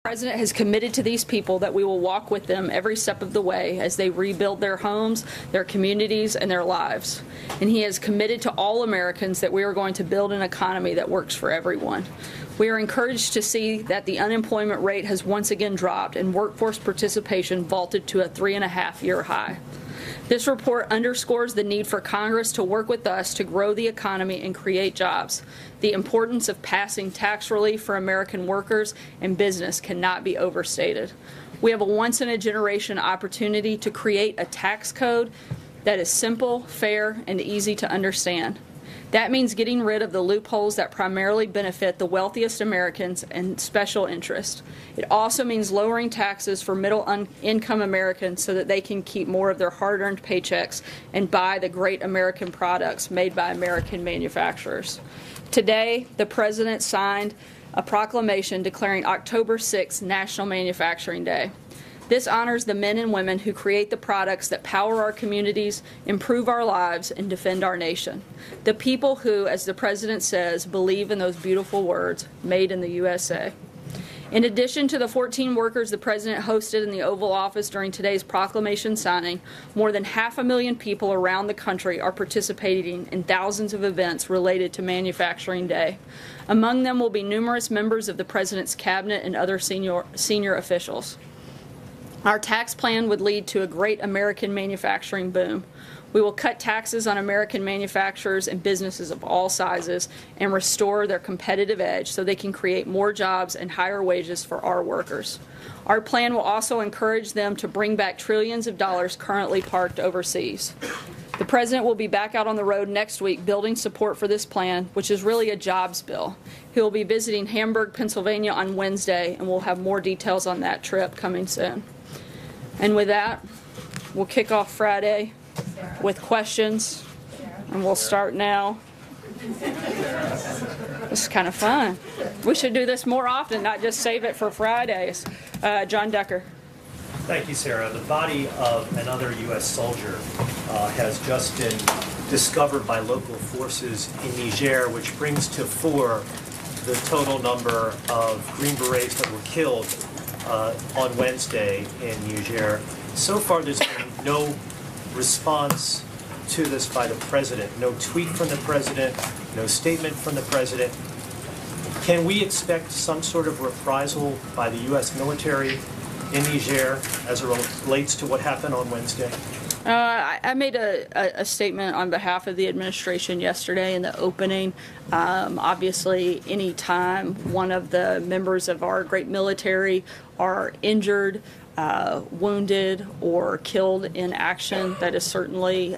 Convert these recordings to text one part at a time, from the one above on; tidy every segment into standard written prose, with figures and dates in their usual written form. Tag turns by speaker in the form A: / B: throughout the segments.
A: The President has committed to these people that we will walk with them every step of the way as they rebuild their homes, their communities, and their lives. And he has committed to all Americans that we are going to build an economy that works for everyone. We are encouraged to see that the unemployment rate has once again dropped and workforce participation vaulted to a 3.5-year high. This report underscores the need for Congress to work with us to grow the economy and create jobs. The importance of passing tax relief for American workers and business cannot be overstated. We have a once-in-a-generation opportunity to create a tax code that is simple, fair, and easy to understand. That means getting rid of the loopholes that primarily benefit the wealthiest Americans and special interests. It also means lowering taxes for middle-income Americans so that they can keep more of their hard-earned paychecks and buy the great American products made by American manufacturers. Today, the President signed a proclamation declaring October 6th National Manufacturing Day. This honors the men and women who create the products that power our communities, improve our lives, and defend our nation. The people who, as the President says, believe in those beautiful words, made in the USA. In addition to the 14 workers the President hosted in the Oval Office during today's proclamation signing, more than 500,000 people around the country are participating in thousands of events related to Manufacturing Day. Among them will be numerous members of the President's cabinet and other senior officials. Our tax plan would lead to a great American manufacturing boom. We will cut taxes on American manufacturers and businesses of all sizes and restore their competitive edge so they can create more jobs and higher wages for our workers. Our plan will also encourage them to bring back trillions of dollars currently parked overseas. The President will be back out on the road next week building support for this plan, which is really a jobs bill. He will be visiting Hamburg, Pennsylvania on Wednesday, and we'll have more details on that trip coming soon. And with that, we'll kick off Friday with questions, and we'll start now. This is kind of fun. We should do this more often, not just save it for Fridays. John Decker.
B: Thank you, Sarah. The body of another U.S. soldier has just been discovered by local forces in Niger, which brings to 4 the total number of Green Berets that were killed on Wednesday in Niger. So far, there's been no response to this by the President. No tweet from the President, no statement from the President. Can we expect some sort of reprisal by the U.S. military in Niger as it relates to what happened on Wednesday?
A: I made a statement on behalf of the administration yesterday in the opening. Obviously, any time one of the members of our great military are injured, wounded, or killed in action, that is certainly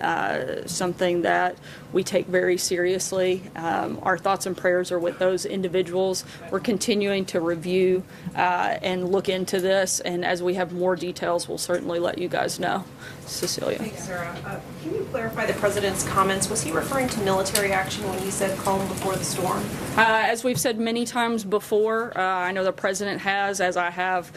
A: something that we take very seriously. Our thoughts and prayers are with those individuals. We're continuing to review and look into this, and as we have more details, we'll certainly let you guys know. Cecilia.
C: Thanks, Sarah. Can you clarify the President's comments? Was he referring to military action when he said calm before the storm?
A: As we've said many times before, I know the President has, as I have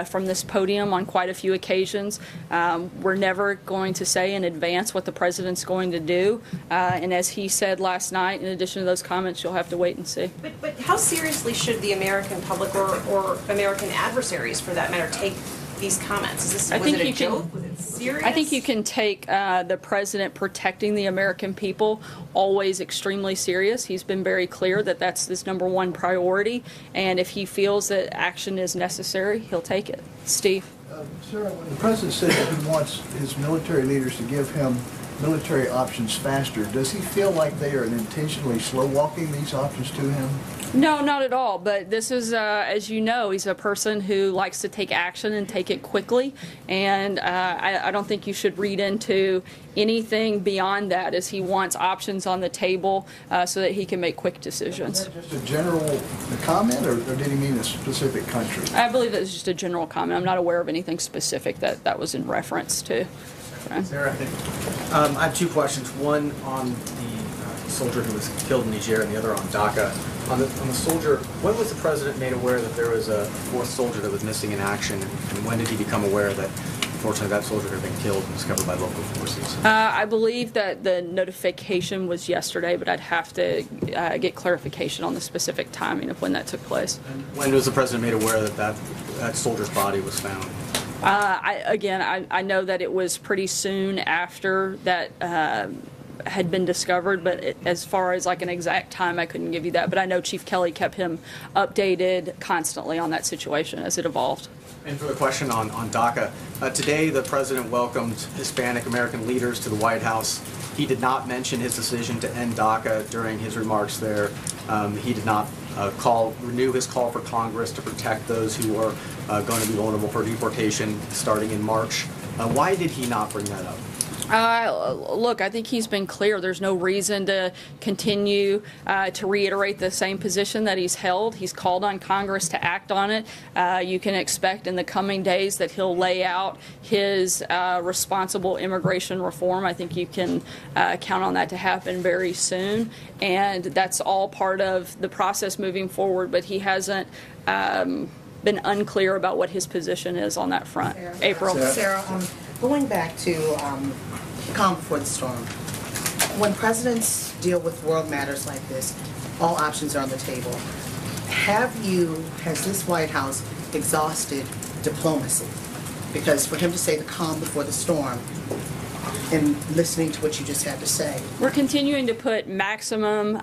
A: from this podium on quite a few occasions. We're never going to say in advance what the President's going to do. And as he said last night, in addition to those comments, you'll have to wait and see.
C: But how seriously should the American public or American adversaries, for that matter, take these comments? Was it a joke? Was it serious?
A: I think you can take the President protecting the American people always extremely serious. He's been very clear that that's his #1 priority, and if he feels that action is necessary, he'll take it. Steve.
D: Sarah, when the President said that he wants his military leaders to give him military options faster, does he feel like they are intentionally slow-walking these options to him?
A: No, not at all. But this is, as you know, he's a person who likes to take action and take it quickly. And I don't think you should read into anything beyond that, as he wants options on the table so that he can make quick decisions.
D: Was that just a general comment, or did he mean a specific country?
A: I believe it was just a general comment. I'm not aware of anything specific that was in reference to.
E: Sarah, I have 2 questions. One on the soldier who was killed in Niger, and the other on DACA. On the soldier, when was the President made aware that there was a 4th soldier that was missing in action, and when did he become aware that unfortunately that soldier had been killed and discovered by local forces?
A: I believe that the notification was yesterday, but I'd have to get clarification on the specific timing of when that took place.
E: And when was the president made aware that that soldier's body was found?
A: I know that it was pretty soon after that had been discovered, but as far as like an exact time, I couldn't give you that. But I know Chief Kelly kept him updated constantly on that situation as it evolved.
E: And for the question on DACA, today the president welcomed Hispanic American leaders to the White House. He did not mention his decision to end DACA during his remarks there. He did not renew his call for Congress to protect those who are going to be vulnerable for deportation starting in March. Why did he not bring that up?
A: Look, I think he's been clear. There's no reason to continue to reiterate the same position that he's held. He's called on Congress to act on it. You can expect in the coming days that he'll lay out his responsible immigration reform. I think you can count on that to happen very soon. And that's all part of the process moving forward. But he hasn't been unclear about what his position is on that front. April.
F: Sarah, going back to calm before the storm. When presidents deal with world matters like this, all options are on the table. Has this White House exhausted diplomacy? Because for him to say the calm before the storm, and listening to what you just had to say.
A: We're continuing to put maximum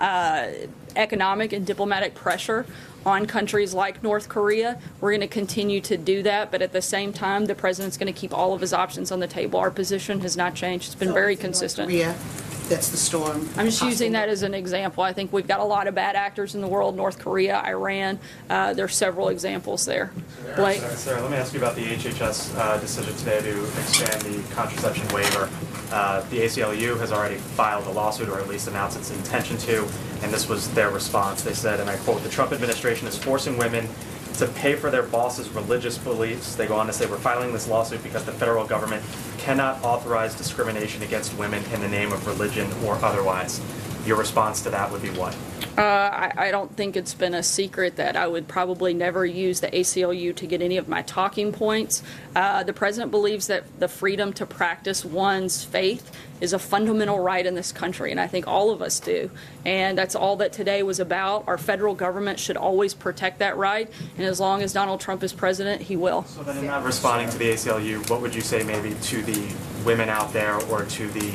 A: economic and diplomatic pressure on countries like North Korea. We're going to continue to do that, but at the same time, the president's going to keep all of his options on the table. Our position has not changed. It's been very consistent.
F: North Korea, that's the storm.
A: I'm just using that as an example. I think we've got a lot of bad actors in the world, North Korea, Iran. There's several examples there. Blake?
G: Sarah, let me ask you about the HHS decision today to expand the contraception waiver. The ACLU has already filed a lawsuit, or at least announced its intention to, and this was their response. They said, and I quote, "The Trump administration is forcing women to pay for their boss's religious beliefs." They go on to say, "We're filing this lawsuit because the federal government cannot authorize discrimination against women in the name of religion or otherwise." Your response to that would be what?
A: I don't think it's been a secret that I would probably never use the ACLU to get any of my talking points. The president believes that the freedom to practice one's faith is a fundamental right in this country, and I think all of us do. And that's all that today was about. Our federal government should always protect that right, and as long as Donald Trump is president, he will.
G: So then in not responding to the ACLU, what would you say maybe to the women out there or to the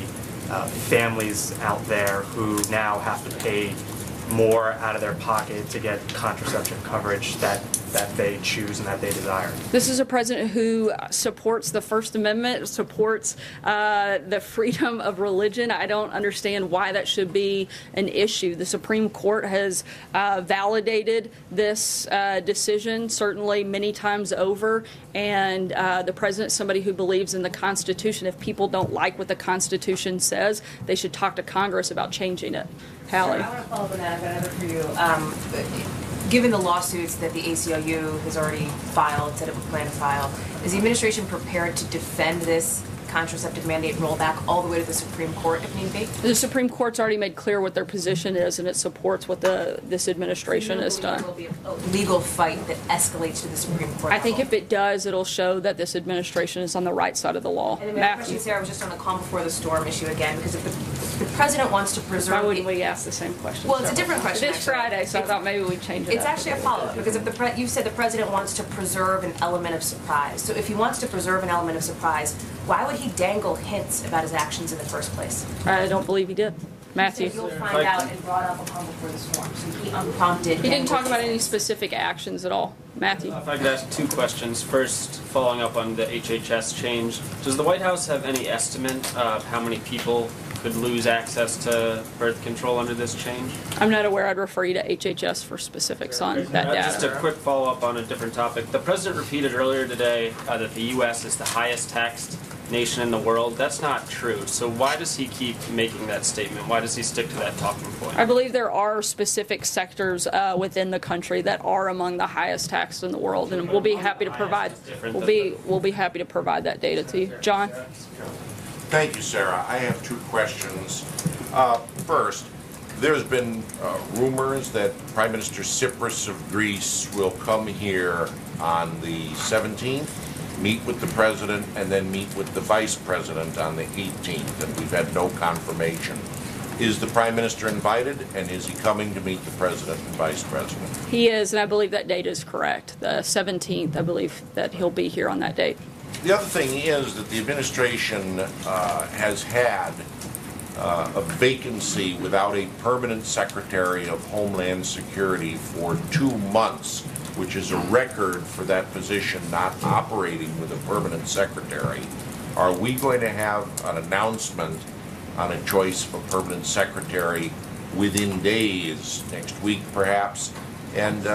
G: families out there who now have to pay more out of their pocket to get contraception coverage that they choose and that they desire?
A: This is a president who supports the First Amendment, supports the freedom of religion. I don't understand why that should be an issue. The Supreme Court has validated this decision, certainly many times over, and the president is somebody who believes in the Constitution. If people don't like what the Constitution says, they should talk to Congress about changing it. Hallie.
C: I want to follow up on that. I've got another for you. Given the lawsuits that the ACLU has already filed, said it would plan to file, is the administration prepared to defend this contraceptive mandate rollback all the way to the Supreme Court if need be?
A: The Supreme Court's already made clear what their position is, and it supports what this administration has done.
C: There will be a legal fight that escalates to the Supreme Court.
A: I think if it does, it'll show that this administration is on the right side of the law.
C: And then my question, Sarah, was just on the calm before the storm issue again, because if the president wants to preserve...
A: Why wouldn't we ask the same question?
C: Well, it's a different question.
A: It is Friday, so I thought maybe we'd change it
C: It's
A: up.
C: actually a follow-up, because if you said the president wants to preserve an element of surprise. So if he wants to preserve an element of surprise, why would he dangle hints about his actions in the first place?
A: I don't believe he did. Matthew.
C: You'll find out and brought up a calm before the storm. So he unprompted.
A: He didn't talk about any specific actions at all. Matthew.
H: If I could ask two questions. First, following up on the HHS change, does the White House have any estimate of how many people could lose access to birth control under this change?
A: I'm not aware. I'd refer you to HHS for specifics on that data.
H: Just a quick follow-up on a different topic. The president repeated earlier today that the U.S. is the highest taxed nation in the world. That's not true. So why does he keep making that statement? Why does he stick to that talking point?
A: I believe there are specific sectors within the country that are among the highest taxed in the world, and we'll be happy to provide. We'll be happy to provide that data to you, John.
I: Thank you, Sarah. I have two questions. First, there's been rumors that Prime Minister CHRİS of Greece will come here on the 17th meet with the president, and then meet with the vice president on the 18th, and we've had no confirmation. Is the prime minister invited, and is he coming to meet the president and vice president?
A: He is, and I believe that date is correct. The 17th, I believe that he'll be here on that date.
I: The other thing is that the administration has had a vacancy without a permanent Secretary of Homeland Security for 2 months, which is a record for that position not operating with a permanent secretary. Are we going to have an announcement on a choice of a permanent secretary within days, next week perhaps? And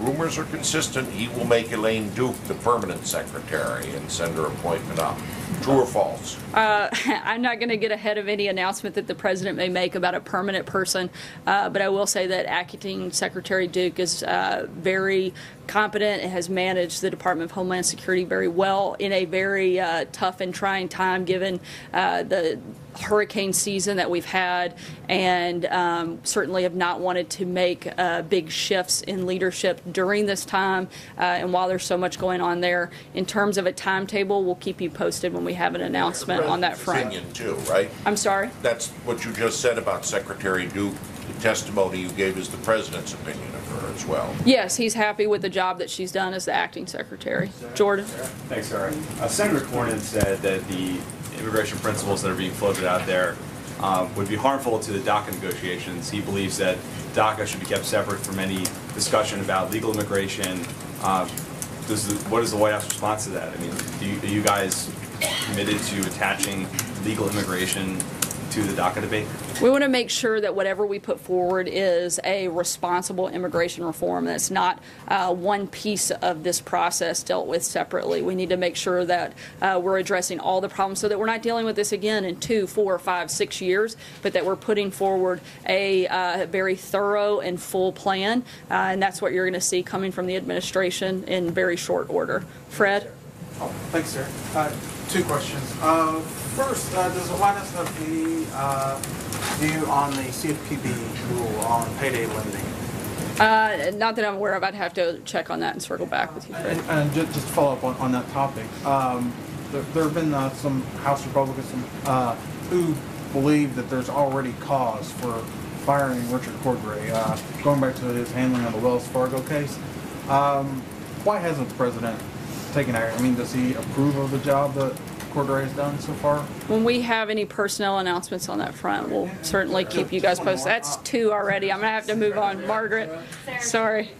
I: rumors are consistent, he will make Elaine Duke the permanent secretary and send her appointment up. True or false?
A: I'm not going to get ahead of any announcement that the president may make about a permanent person, but I will say that acting Secretary Duke is very competent and has managed the Department of Homeland Security very well in a very tough and trying time given the hurricane season that we've had, and certainly have not wanted to make big shifts in leadership during this time. And while there's so much going on there, in terms of a timetable, we'll keep you posted when we have an announcement on that front.
I: Opinion too, right?
A: I'm sorry?
I: That's what you just said about Secretary Duke. The testimony you gave is the president's opinion of her as well.
A: Yes, he's happy with the job that she's done as the acting secretary. Jordan?
J: Thanks, Sarah. Senator Cornyn said that the immigration principles that are being floated out there would be harmful to the DACA negotiations. He believes that DACA should be kept separate from any discussion about legal immigration. What is the White House response to that? I mean, are you guys committed to attaching legal immigration to the DACA debate?
A: We want to make sure that whatever we put forward is a responsible immigration reform. That's not one piece of this process dealt with separately. We need to make sure that we're addressing all the problems so that we're not dealing with this again in 2, 4, 5, 6 years, but that we're putting forward a very thorough and full plan. And that's what you're going to see coming from the administration in very short order. Fred?
K: Oh, thanks, sir. 2 questions. First, does the White House have any view on the CFPB rule on payday lending?
A: Not that I'm aware of. I'd have to check on that and circle back with you, Fred.
K: And just to follow up on that topic, there have been some House Republicans who believe that there's already cause for firing Richard Cordray, going back to his handling of the Wells Fargo case. Why hasn't the president taken action? I mean, does he approve of the job that Cordray has done so far?
A: When we have any personnel announcements on that front, we'll certainly keep you guys posted. That's 2 already. I'm going to have to move on. Margaret, sorry.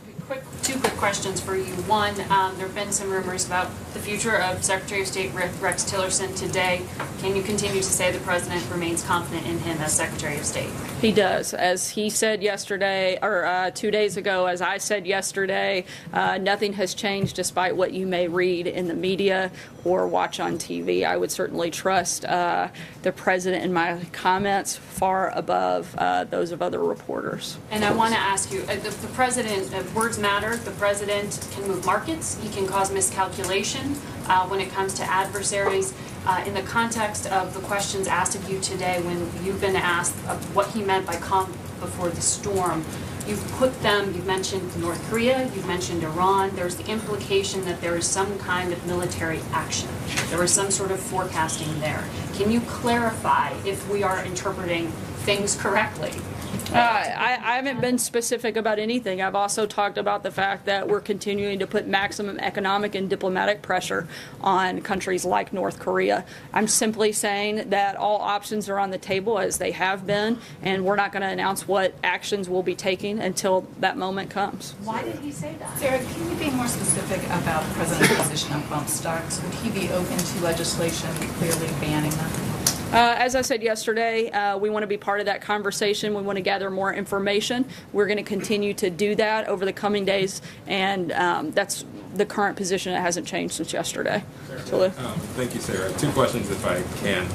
L: Two quick questions for you. One, there have been some rumors about the future of Secretary of State Rex Tillerson today. Can you continue to say the president remains confident in him as Secretary of State?
A: He does. As he said yesterday, or 2 days ago, as I said yesterday, nothing has changed despite what you may read in the media or watch on TV. I would certainly trust the president in my comments far above those of other reporters.
L: And I want to ask you, the president, words matter. The president can move markets. He can cause miscalculation when it comes to adversaries. In the context of the questions asked of you today, when you've been asked of what he meant by calm before the storm, you've mentioned North Korea, you've mentioned Iran. There's the implication that there is some kind of military action. There was some sort of forecasting there. Can you clarify if we are interpreting things correctly?
A: I haven't been specific about anything. I've also talked about the fact that we're continuing to put maximum economic and diplomatic pressure on countries like North Korea. I'm simply saying that all options are on the table as they have been, and we're not going to announce what actions we'll be taking until that moment comes.
L: Why did he say that?
M: Sarah, can you be more specific about the president's position on bump stocks? Would he be open to legislation clearly banning them?
A: As I said yesterday, we want to be part of that conversation. We want to gather more information. We're going to continue to do that over the coming days, and that's the current position. It hasn't changed since yesterday.
N: Thank you, Sarah. 2 questions, if I can.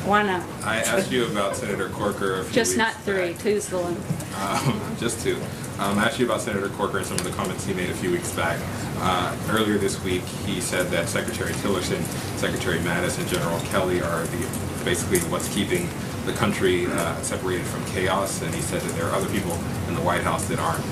A: Why not?
N: I asked you about Senator Corker a few
A: Just
N: weeks
A: not 3.
N: back.
A: 2's the limit.
N: Just 2. I asked you about Senator Corker and some of the comments he made a few weeks back. Earlier this week, he said that Secretary Tillerson, Secretary Mattis, and General Kelly are basically what's keeping the country separated from chaos, and he said that there are other people in the White House that aren't,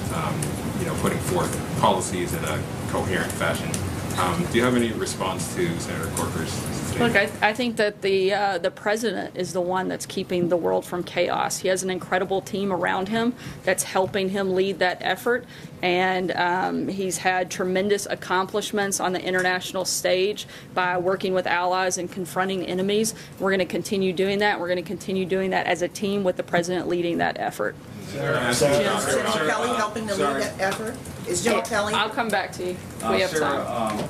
N: putting forth policies in a coherent fashion. Do you have any response to Senator Corker's statement?
A: Look, I think that the president is the one that's keeping the world from chaos. He has an incredible team around him that's helping him lead that effort, and he's had tremendous accomplishments on the international stage by working with allies and confronting enemies. We're going to continue doing that. We're going to continue doing that as a team with the president leading that effort.
F: Is General Kelly helping to lead that effort? Is General Kelly?
A: I'll come back to you. We have time.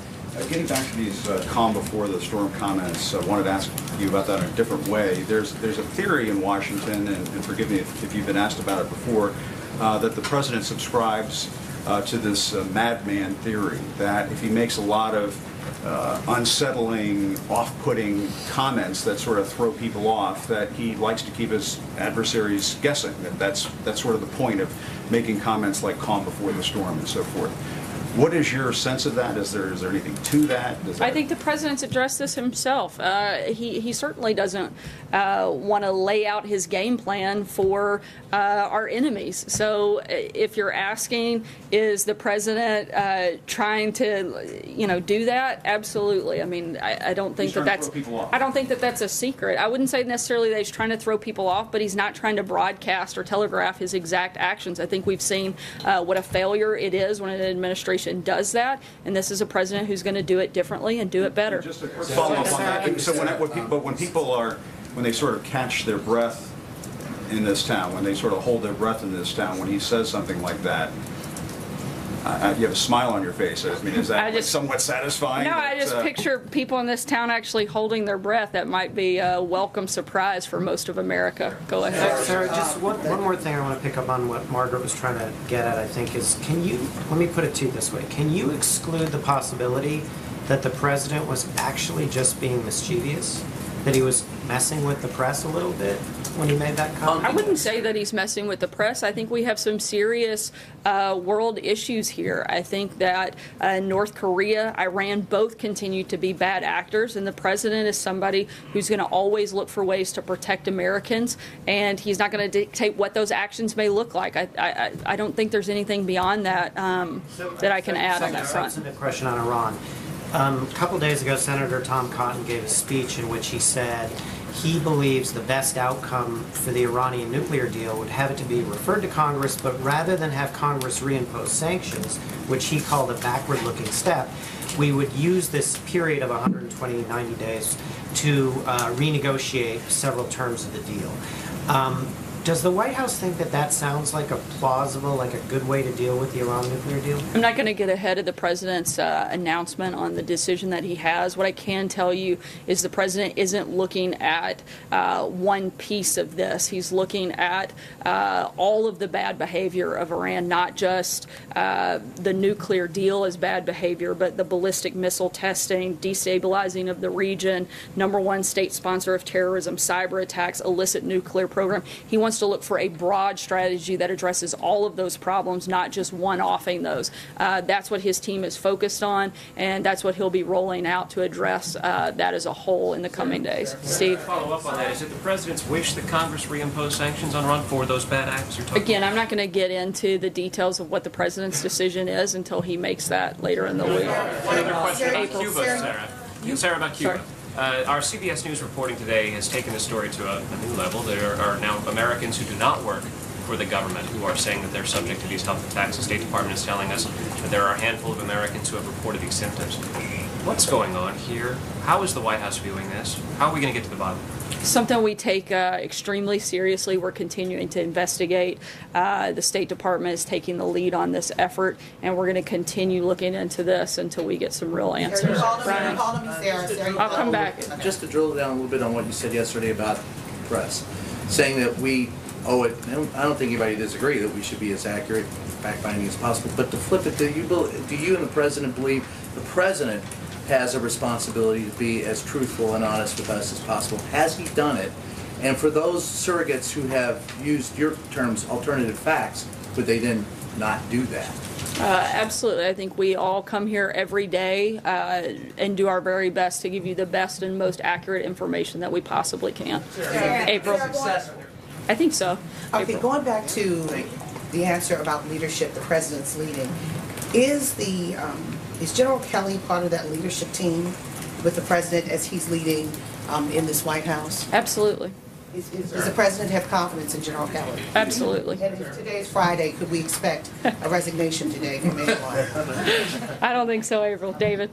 O: Getting back to these calm before the storm comments, I wanted to ask you about that in a different way. There's a theory in Washington, and forgive me if you've been asked about it before, that the president subscribes to this madman theory, that if he makes a lot of unsettling, off-putting comments that sort of throw people off, that he likes to keep his adversaries guessing. That's sort of the point of making comments like calm before the storm and so forth. What is your sense of that? Is there anything to that?
A: I think the president's addressed this himself. He certainly doesn't want to lay out his game plan for our enemies. So if you're asking, is the president trying to, do that? Absolutely. I mean, I don't think I don't think that that's a secret. I wouldn't say necessarily that he's trying to throw people off, but he's not trying to broadcast or telegraph his exact actions. I think we've seen what a failure it is when an administration does that, and this is a president who's going to do it differently and do it better.
O: Just a quick follow-up on that. So when people when they sort of catch their breath in this town, when they sort of hold their breath in this town, when he says something like that, you have a smile on your face. I mean, is that somewhat satisfying?
A: No, I just picture people in this town actually holding their breath. That might be a welcome surprise for most of America. Go ahead.
P: Sarah, just one more thing I want to pick up on what Margaret was trying to get at, I think, is let me put it to you this way. Can you exclude the possibility that the president was actually just being mischievous? That he was messing with the press a little bit when he made that comment?
A: I wouldn't say that he's messing with the press. I think we have some serious world issues here. I think that North Korea, Iran, both continue to be bad actors, and the president is somebody who's going to always look for ways to protect Americans, and he's not going to dictate what those actions may look like. I don't think there's anything beyond that that I can add on that front.
P: A question on Iran. A couple days ago, Senator Tom Cotton gave a speech in which he said he believes the best outcome for the Iranian nuclear deal would have it to be referred to Congress, but rather than have Congress reimpose sanctions, which he called a backward-looking step, we would use this period of 120, 90 days to renegotiate several terms of the deal. Does the White House think that that sounds like a plausible, like a good way to deal with the Iran nuclear deal?
A: I'm not going to get ahead of the president's announcement on the decision that he has. What I can tell you is the president isn't looking at one piece of this. He's looking at all of the bad behavior of Iran, not just the nuclear deal as bad behavior, but the ballistic missile testing, destabilizing of the region, #1 state sponsor of terrorism, cyber attacks, illicit nuclear program. He wants to look for a broad strategy that addresses all of those problems, not just one-offing those. That's what his team is focused on, and that's what he'll be rolling out to address that as a whole in the coming days. Steve?
Q: Follow up on that. Is it the president's wish that Congress reimpose sanctions on Iran for those bad acts you're talking
A: Again, I'm not going to get into the details of what the president's decision is until he makes that later in the week.
Q: Another question about Cuba, Sarah. Sarah, about Cuba. Our CBS News reporting today has taken the story to a new level. There are now Americans who do not work for the government who are saying that they're subject to these health attacks. The State Department is telling us that there are a handful of Americans who have reported these symptoms. What's going on here? How is the White House viewing this? How are we going to get to the bottom?
A: Something we take extremely seriously. We're continuing to investigate. The State Department is taking the lead on this effort, and we're going to continue looking into this until we get some real answers. I'll come back.
R: Just to drill down a little bit on what you said yesterday about the press, saying that we owe it. I don't think anybody disagree that we should be as accurate, fact-finding as possible. But to flip it, do you and the president believe the president has a responsibility to be as truthful and honest with us as possible? Has he done it? And for those surrogates who have used your terms, alternative facts, would they then not do that?
A: Absolutely. I think we all come here every day and do our very best to give you the best and most accurate information that we possibly can. April? I think so.
F: Okay, going back to the answer about leadership, the president's leading, is Is General Kelly part of that leadership team with the president as he's leading in this White House?
A: Absolutely.
F: Does the president have confidence in General Kelly?
A: Absolutely.
F: And if today is Friday, could we expect a resignation today from anyone?
A: I don't think so, April. David?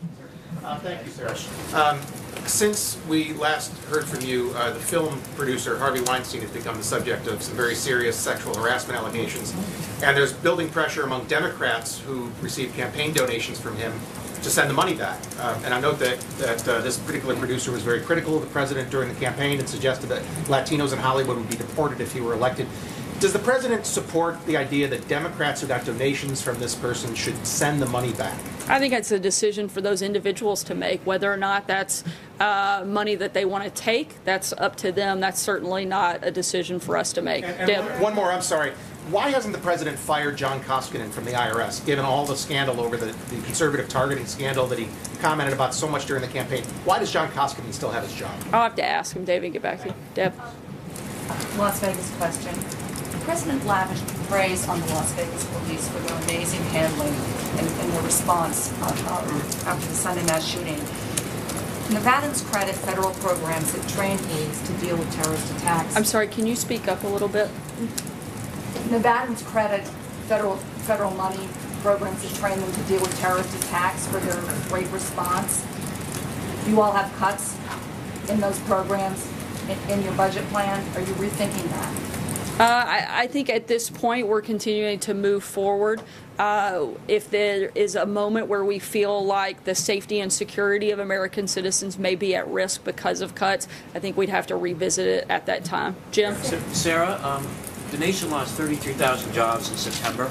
S: Thank you, Sarah. Since we last heard from you, the film producer Harvey Weinstein has become the subject of some very serious sexual harassment allegations. And there's building pressure among Democrats who received campaign donations from him to send the money back. And I note that this particular producer was very critical of the president during the campaign and suggested that Latinos in Hollywood would be deported if he were elected. Does the president support the idea that Democrats who got donations from this person should send the money back?
A: I think it's a decision for those individuals to make. Whether or not that's money that they want to take, that's up to them. That's certainly not a decision for us to make.
S: And one more, I'm sorry. Why hasn't the president fired John Koskinen from the IRS, given all the scandal over the conservative targeting scandal that he commented about so much during the campaign? Why does John Koskinen still have his job?
A: I'll have to ask him, David, and get back to you. Deb?
M: Las Vegas question. The president lavished praise on the Las Vegas police for their amazing handling and their response after the Sunday mass shooting. Nevadans credit federal programs that train police to deal with terrorist attacks.
A: I'm sorry, can you speak up a little bit?
M: Nevadans credit federal money programs that train them to deal with terrorist attacks for their great response. You all have cuts in those programs in your budget plan. Are you rethinking that?
A: I think at this point we're continuing to move forward. If there is a moment where we feel like the safety and security of American citizens may be at risk because of cuts, I think we'd have to revisit it at that time. Jim?
T: Sarah, the nation lost 33,000 jobs in September,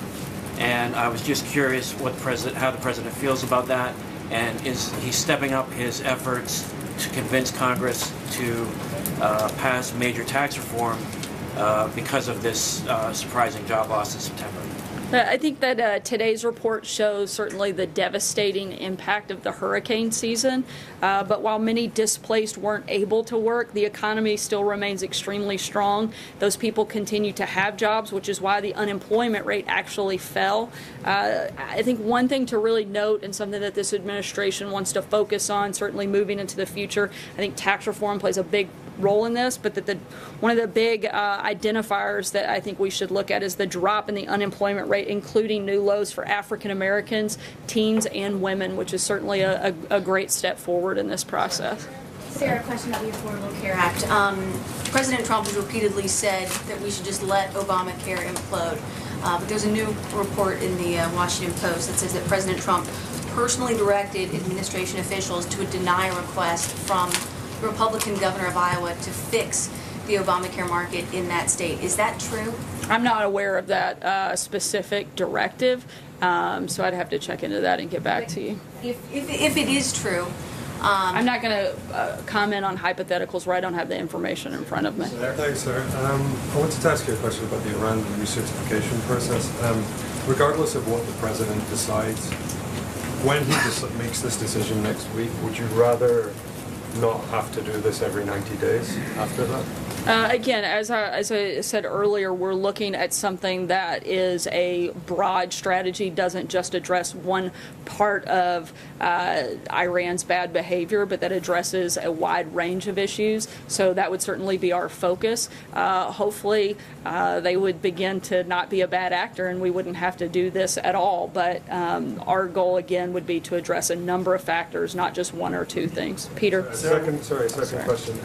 T: and I was just curious how the president feels about that, and is he stepping up his efforts to convince Congress to pass major tax reform because of this surprising job loss in September?
A: I think that today's report shows certainly the devastating impact of the hurricane season. But while many displaced weren't able to work, the economy still remains extremely strong. Those people continue to have jobs, which is why the unemployment rate actually fell. I think one thing to really note, and something that this administration wants to focus on, certainly moving into the future, I think tax reform plays a big role in this, but that one of the big identifiers that I think we should look at is the drop in the unemployment rate, including new lows for African Americans, teens, and women, which is certainly a great step forward in this process.
U: Sarah, question about the Affordable Care Act. President Trump has repeatedly said that we should just let Obamacare implode. But there's a new report in the Washington Post that says that President Trump personally directed administration officials to deny a request from the Republican governor of Iowa to fix the Obamacare market in that state. Is that true?
A: I'm not aware of that specific directive, so I'd have to check into that and get back to you.
U: If it is true,
A: I'm not going to comment on hypotheticals where I don't have the information in front of me.
V: Thanks, sir. I wanted to ask you a question about the Iran recertification process. Regardless of what the president decides, when he makes this decision next week, would you rather not have to do this every 90 days after that?
A: Again, as I said earlier, we're looking at something that is a broad strategy, doesn't just address one part of Iran's bad behavior, but that addresses a wide range of issues. So that would certainly be our focus. Hopefully, they would begin to not be a bad actor and we wouldn't have to do this at all. But our goal, again, would be to address a number of factors, not just one or two things. Peter?
V: Second question.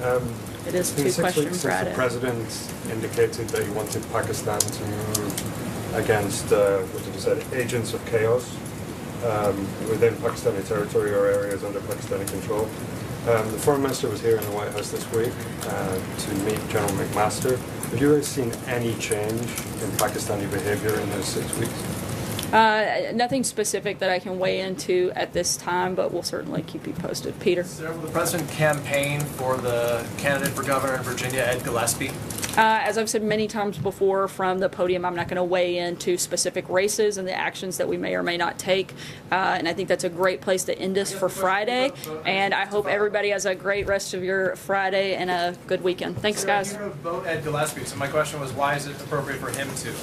A: It is two questions.
V: The president indicated that he wanted Pakistan to move against, what did he say, agents of chaos within Pakistani territory or areas under Pakistani control. The foreign minister was here in the White House this week to meet General McMaster. Have you guys seen any change in Pakistani behavior in those 6 weeks?
A: Nothing specific that I can weigh into at this time, but we'll certainly keep you posted. Peter?
W: Will the president campaign for the candidate for governor in Virginia, Ed Gillespie?
A: As I've said many times before from the podium, I'm not going to weigh into specific races and the actions that we may or may not take. And I think that's a great place to end us for Friday. And I hope everybody has a great rest of your Friday and a good weekend. Thanks, guys.
W: You're going to vote Ed Gillespie, so my question was, why is it appropriate for him to?